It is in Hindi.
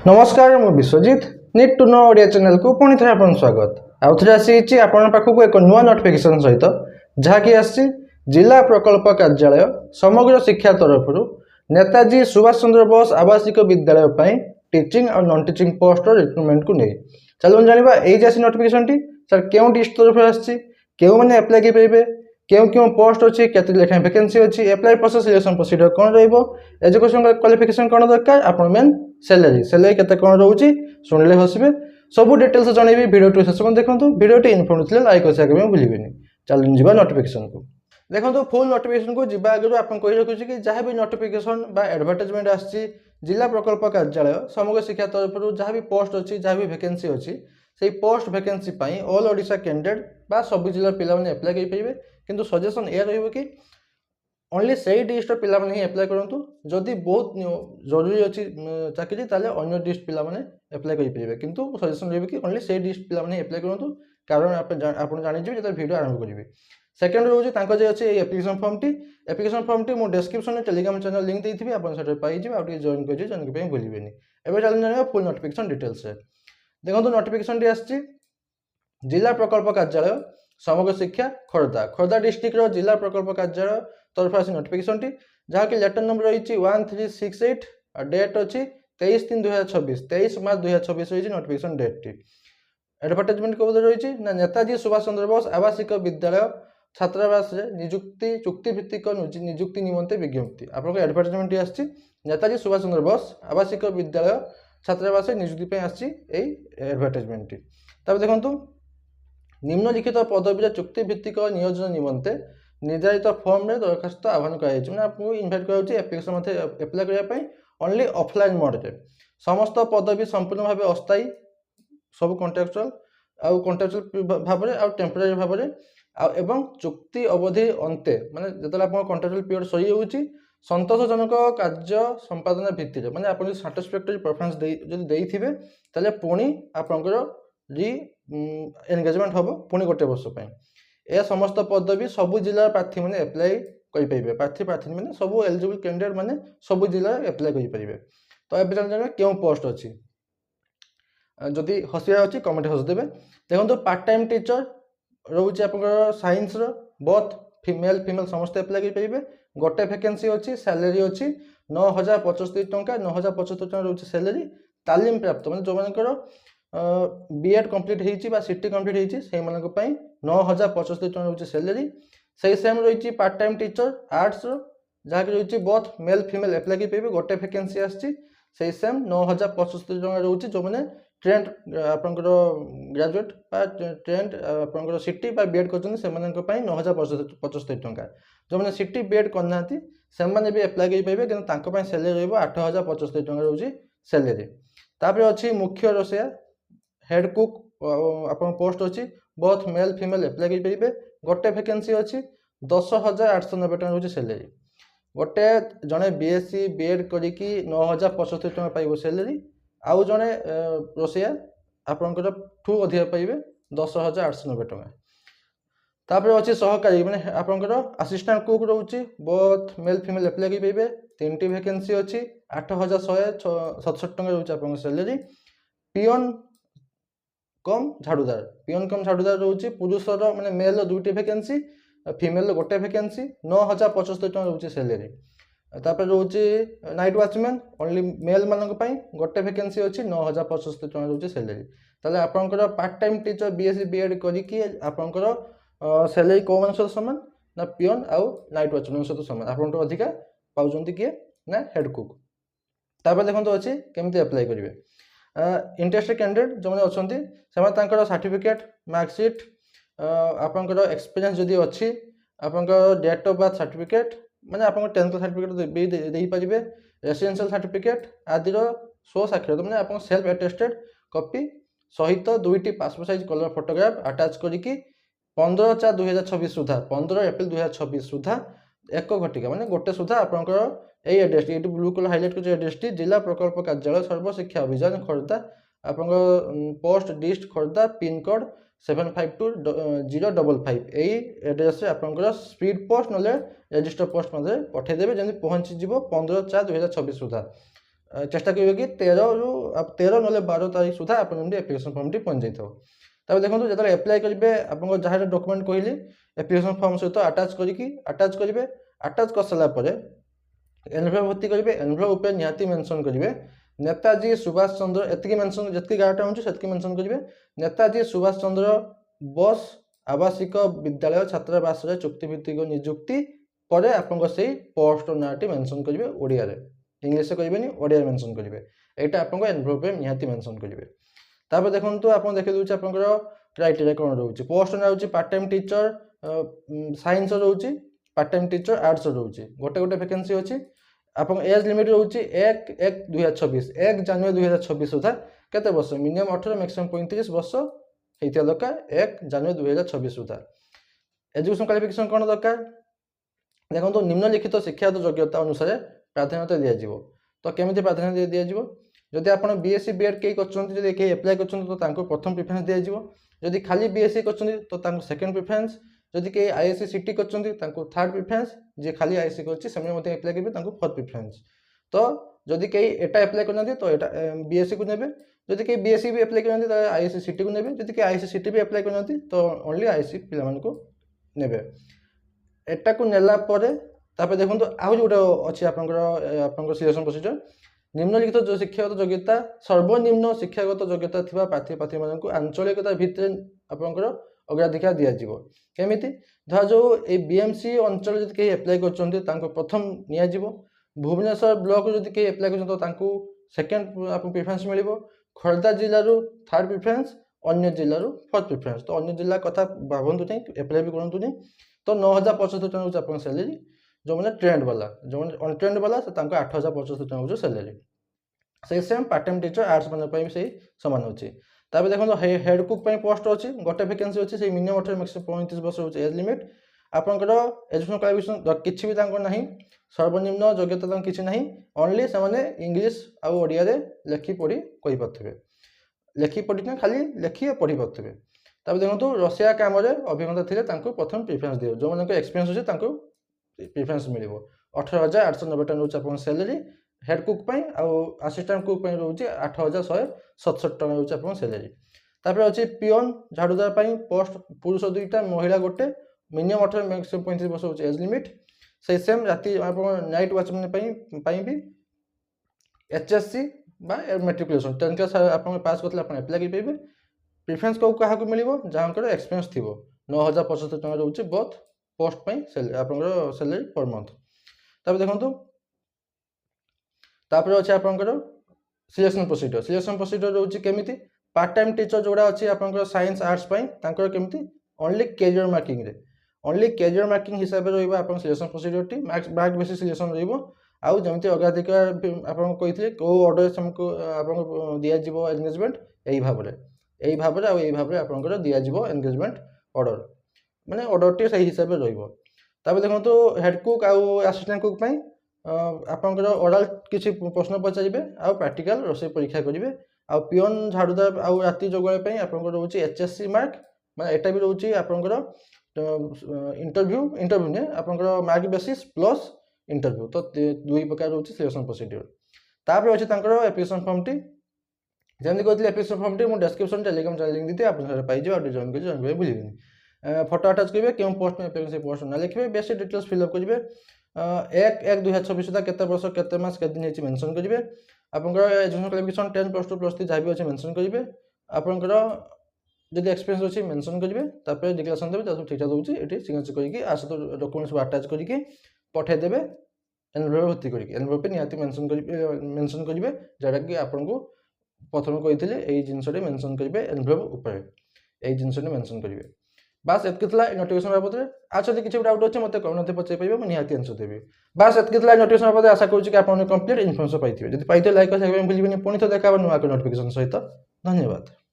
नमस्कार मु Vishwajit need to know Odia channel को पुणी थे आपन स्वागत आउ थे आसी आपन पाखक एक नुआ नोटिफिकेशन सहित जहाँकि आसी जिला प्रकल्प कार्यालय समग्र शिक्षा तरफ नेताजी सुभाष चंद्र बोस आवासिक विद्यालय पर टीचिंग और नॉन टीचिंग पोस्ट रिक्रुटमेंट को नहीं चलो जाना ये नोटिफिकेशन टी सर क्यों डिस्ट तरफ आसी क्यों मैंने अप्लाई करेंगे क्यों क्यों पोस्ट अच्छी केते लेखा वैकेंसी अच्छी अप्लाई प्रोसेस सिलेक्शन प्रोसीजर कौन एजुकेशन क्वालिफिकेशन कौन दरकार आपण मेन सैलरी केते कौन रोचे शुणिले हसबे सब डिटेल्स जनइबी वीडियो टू शेष देखो वीडियो इनफॉर्मेटिव लाइक और शेयर भूलें चलो जी नोटिफिकेशन को देखो फुल नोटिफिकेशन को जी आगे आप कही रखुच्छे कि जहाँ भी नोटिफिकेशन एडवर्टाइजमेंट आसी जिला प्रकल्प कार्यालय समग्र शिक्षा तरफ जहाँ भी पोस्ट अच्छी जहाँ भी वैकेंसी अच्छी से post vacancy all Odisha candidate बा सब जिला पिला अप्लाई करेंगे किंतु सजेशन यह रही ओनली से डिस्ट्रिक्ट पिला ही अप्लाई करूँ जदि बहुत जरूरी अच्छी चाकरी ताले अन्य डिस्ट्रिक्ट पिला अप्लाई करेंगे किंतु सजेशन रही कि ओनली से डिस्ट्रिक्ट पिला अप्लाई करूँ कारण आप जानिए जो वीडियो आरंभ करेंगे सेकेंड रोचे अच्छे एप्लिकेशन फॉर्म टी मुझे डिस्क्रिप्शन में टेलीग्राम चैनल लिंक देती आप पाइबे आगे जॉइन कर जॉइन भूलें एवं चल जाना फुल नोटिफिकेशन डिटेल्स देखो नोटिफिकेशन टी आसी जिला प्रकल्प कार्यालय समग्र शिक्षा खोर्धा डिस्ट्रिक्ट जिला प्रकल्प कार्यालय तरफ आसी नोटिफिकेशन टी जहाँकि लेटर नंबर रही 1368 और डेट अच्छी 23/3/2026 23 मार्च 2026 रही नोटिफिकेशन डेट टी एडवर्टाइजमेंट कौन रही ना नेताजी सुभाष चंद्र बोस आवासिक विद्यालय छात्रावास निजुक्ति चुक्तिभित्तिक निजुक्ति निमंते विज्ञप्ति आप एडवर्टाइजमेंट आसी नेताजी सुभाष चंद्र बोस आवासिक विद्यालय छात्रावास निजुक्ति आसी एडवर्टाइजमेंट टी तब देखो निम्नलिखित पदवी चुक्तिभित्तिक नियोजन निमंते निर्धारित फॉर्म में दरखास्त आह्वान कर इनभाइट करप्लिकेशन अप्लाई करने ओनली ऑफलाइन मोड रे समस्त पदवी संपूर्ण भाव अस्थायी सब कॉन्ट्रैक्चुअल भाव में टेम्पोरारी भाव में चुक्ति अवधि अंते माने जो आप कॉन्ट्रैक्चुअल पीरियड सरी होची संतोषजनक कार्य संपादन भित्ति माने आप साटिस्फैक्टरी परफॉर्मेंस देइथिबे ताले पुणी आपनकर री एंगेजमेंट हम पुणी गोटे वर्ष ए समस्त पदवी सबु जिला प्रार्थी मैंने एप्लाई करेंगे प्रार्थी मैंने सब एलिजिबल कैंडिडेट मैंने सब जिला एप्लाई करेंगे तो ये जाना क्यों पोस्ट अच्छी जदि हसिया अच्छी कमेंट हसदेवे देखो पार्ट टाइम टीचर रोचे आप साइंस बोथ मेल फीमेल समस्त एप्लाई करेंगे गोटे वैकेंसी अच्छी सैलरी अच्छी 9,075 टंका 9,075 टंका रोचे सैलरी तालीम प्राप्त मैंने जो मानकर बीएड कंप्लीट होती सीटी कंप्लीट होती 9,075 टंका रोचे सैलरी से सेम रही पार्ट टाइम टीचर आर्ट्स जहाँकि रही बोथ मेल फीमेल एप्लाई करेंगे गोटे वैकेंसी आसी सेम 9,075 टंका रोचे जो मैंने ट्रेंड आपंकर ग्रेजुएट ट्रेंड आपंकर सीटी बीएड कर 9,075 टंका जो मैंने सीटी बीएड करना से भी एप्लाई करेंगे कि सैलरी रही 8,075 टंका रोचे सैलरी तापर अच्छी मुख्य रोषिया हेड कुक आप पोस्ट अच्छी बोथ मेल फीमेल एप्लाई करेंगे गोटे वैकेंसी अच्छी 10,890 टका रोचे सैलरी गोटे जड़े बीएससी बीएड करिकी 9,075 टका पाइब सैलरी आउ जड़े रोषिया आपंकर ठू अधिक पाइबे 10,890 टका तापर अच्छी सहकारी मैंने आपंकर असिस्टेंट कुक रोचे बोथ मेल फीमेल एप्लाई करेंगे 3टी वैकेंसी अच्छी 8,167 टका रोचे आप सैलरी पियन कम झाड़ूदार रोचे पुरुषर मैंने मेल 2टी वैकेंसी फीमेल गोटे वैकेंसी 9,075 टका रोचे सैलरी तापर रोचे नाइट वॉचमैन ओनली मेल मानक गोटे वैकेंसी अच्छी 9,075 टका रोचे सैलरी ताले आपनकर part time teacher BSc BEd करिकी आपनकर सैलरी को मान सहित सामान ना पियन आउ नाइट वॉचमैन सहित सामान आपन अधिका पाउछंती किए ना हेड कुक तापर देखो अच्छे केमती अप्लाई करेंगे इंटरेस्टेड कैंडिडेट जो मैंने अच्छा से सर्टिफिकेट मार्कशीट आपंकर एक्सपीरियंस जदि अच्छी आपंकर डेट ऑफ बर्थ सर्टिफिकेट मैंने आप 10th सर्टिफिकेट भी दे पारे रेसिडेंशियल सर्टिफिकेट आदि स्व साक्षरता मैंने आप सेल्फ अटेस्टेड कॉपी सहित 2टी passport size colour photograph attach करिकी 15/4/2026 सुधा 15 एप्रिल 2026 सुधा 1 घटिका मैंने गोटे सुधा आपंकर यही एड्रेस ये ब्लू कलर हाइलाइट कर एड्रेस टी जिला प्रकल्प कार्यालय सर्वशिक्षा अभियान खोर्धा आप पोस्ट डिस्ट खोर्धा पिनकोड 752-055 यही एड्रेस से आपंकर स्पीड पोस्ट ना रजिस्टर पोस्ट मध्य पठेदेवे जमी पहुँचीज 15/4/2026 सुधा चेष्टा करेंगे कि 13 ना 12 तारीख सुधा आप एप्लिकेशन फॉर्म टी पहुँच जाइए। तब देखो जो एप्लाय करेंगे आप जहाँ डॉक्यूमेंट कहली एप्लिकेशन फॉर्म सहित अटाच करेंगे अटाच कर सारापर एनवेलप भर्ती करेंगे। एनवेलप निहाती मेंशन करेंगे नेताजी सुभाष चंद्र एति मेंशन जी गाँवटा हो से मेंशन करेंगे नेताजी सुभाष चंद्र बोस आवासिक विद्यालय छात्रावास चुक्तिभित्तिक नियुक्ति पर आपको से पोस्ट नाटी मेंशन करेंगे ओडिया इंग्लीश करेंगे ओडिया मेंशन करेंगे यहाँ आपको एनवेलप निहाती मेंशन करेंगे। तापर देखो आप देखे दूसरे आप क्राइटेरिया कौन रोचे पोस्ट ना रोचे पार्ट टाइम टीचर साइंस रोचे पार्ट टाइम टीचर आर्ट्स रोचे गोटे गोटे वैकेंसी अच्छी आप एज लिमिट रोचे 1/1/2026 1 जनवरी 2026 सुधा केते वर्ष मिनिमम 18 मैक्सिमम 35 वर्ष होता दरकार 1 जनवरी 2026 सुधा। एजुकेशन क्वालिफिकेशन कौन दरकार देखो निम्नलिखित शिक्षागत योग्यता अनुसार प्राधान्यता दिज्व तो केमी प्राधान्य दिज्व जदि आप बीएससी बीएड कई कर एप्लाय कर प्रथम प्रिफरेन्स दिज्व जदि खाली बीएससी कर सेकेंड प्रिफरेन्स जदि कई आईएससी सीटी कर थर्ड प्रिफरेन्स जी खाली आईएससी कर एप्लाय करेंगे फोर्थ प्रिफरेन्स। तो जदि कई एटा एप्लाय करना तो यहाँ बीएससी को नेबे जदि कई बीएससी भी एप्लाय करना तो आईएससी सीटी को नेबे जदि कई आईएससी सीटी भी एप्लाय करना तो ओनली आईएससी पिला को नेबे एटा को नेला परे तापर देखो आउ गोटे अच्छी आप सिलेक्शन प्रोसीजर निम्नलिखित जो शिक्षागत योग्यता सर्वनिम्न शिक्षागत योग्यता थी प्रार्थी प्रार्थी मानक आंचलिकता भितर आपंकर अग्राधिकार दिज्व केमी धर जो ये बीएमसी अंचल जब कहीं एप्लाय कर प्रथम नियाजिव भुवनेश्वर ब्लॉक जब कहीं एप्लाय कर सेकेंड प्रिफरेन्स मिल खोर्धा जिलूर थर्ड प्रिफरेन्स अन्य जिलूर फोर्थ प्रिफरेन्स। तो अन्य जिला कथा भावतु नहीं एप्लाय भी करूँ नहीं। तो 9,075 टका हूँ आप सैलरी जो मैंने ट्रेंड वाला जो मैंने अनट्रेंड वाला से 8,075 टका हूँ सैलरी से same part time teacher arts मैंने से सामान अच्छी। तापर देखो हेड कुक पोस्ट अच्छी गोटे वैकेंसी अच्छी से मिनिमम 18 मैक्सिमम 35 वर्ष हो एज लिमिट आपंकर एजुकेशन क्वालिफिकेशन किसी भी ना सर्वनिम्न योग्यता किसी ना ओनली से इंग्लीश आउ ओडिया लेखि पढ़ी कही पारे लेखि पढ़ी ना खाली लेखि पढ़ी पारे। तब देखो रसिया काम अभिज्ञता थे प्रथम प्रिफरेन्स दिए जो मैंने एक्सपीरियंस अच्छे प्रिफरेन्स मिल 18,890 टका रोचे आप salary head cook assistant cook रोचे 8,167 टका रोचे आप सैलरी। तापर अच्छी पिओन झाड़ूदार पोस्ट पुरुष 2टा महिला गोटे मिनिमम 18 मैक्सिमम 35 वर्ष हो एज लिमिट से सेम राति आप नाइट वॉचमैन भी एचएससी मेट्रिकुलेसन 10th क्लास आप पास करते एप्लाय करेंगे प्रिफरेन्स को क्या मिल जहाँ एक्सपीरियंस थी 9,075 टका रोचे बोथ पोस्ट आप सैलरी पर मंथ। तब देखो तापर अच्छे आपंकर सिलेक्शन प्रोसीजर रोचे केमी पार्ट टाइम टीचर जोड़ा अच्छी आप साइंस आर्ट्स केमी only career marking only career marking हिसाब से रहा सिलेक्शन प्रोसीजर टी मार्क बेसिस सिलेक्शन रहा जमी अग्राधिकार आपको कही कौ ऑर्डर से आपको दिज्व एंगेजमेंट यही भाव में आपंकर दिज्व एंगेजमेंट ऑर्डर माने ऑर्डर टी सही हिसाब से रहा। देखो हेड कुक आउ असिस्टेंट कुक आपंकर ओराल किसी प्रश्न पचारे आउ प्रैक्टिकल रोसे परीक्षा करेंगे आउ पिओन झाड़ूदार आउ राति जगवाई आपंकर रोचे एचएससी मार्क मैं एटा भी रोचे आपंकर इंटरव्यू ने आपंकर मार्क बेसिस प्लस इंटरव्यू तो दुई प्रकार रोचे सिलेक्शन प्रोसीजर। तापर अच्छे एप्लिकेशन फॉर्म टी जमी कहते एप्लिकेशन फॉर्म टी मुझे डिस्क्रिप्शन टेलीग्राम चैनल लिंक दी आप पाइजे जॉइन कर भूलिए फोटो अटाच करेंगे क्यों पोस्ट में एप्लिकेशन पोस्ट ना लिखे बेसिक डिटेल्स फिलअप करेंगे 1/1/2026 सुधा केते वर्ष केते मास केते दिन होची मेंशन करिवे आपनकर एजुकेशन क्वालिफिकेशन 10 प्लस 2 प्लस 3 जाबी अछि मेंशन करिवे आपनकर जदि एक्सपीरियंस अछि मेंशन करिवे तापर डिक्लेरेशन देबे तासु ठीक ठाक होची एठी सिग्नेचर करिकि आ सतो डॉक्यूमेंट्स अटैच करिकि पठे देबे एनवेलप भर्ती करिकि एनवेलप पे निहाती मेंशन करिवे जडा कि आपनको प्रथम कहिथिले एई जिंसडे मेंशन करिवे एनवेलप ऊपर एई जिंसडे मेंशन करिवे बास एतकितला नोटिफिकेशन बाबद अच्छा किसी डाउट अच्छे मत कौन पचार पाइबे मुझे निहाती आंसर देवी बास एतकितला नोटिफिकेशन बाबद आशा करूँ कि आप कंप्लीट इनफॉर्मेशन पाइबे जब पाइबे लाइक कर भूलिए पुणी तो देखा नुआ नोटिफिकेशन सहित धन्यवाद।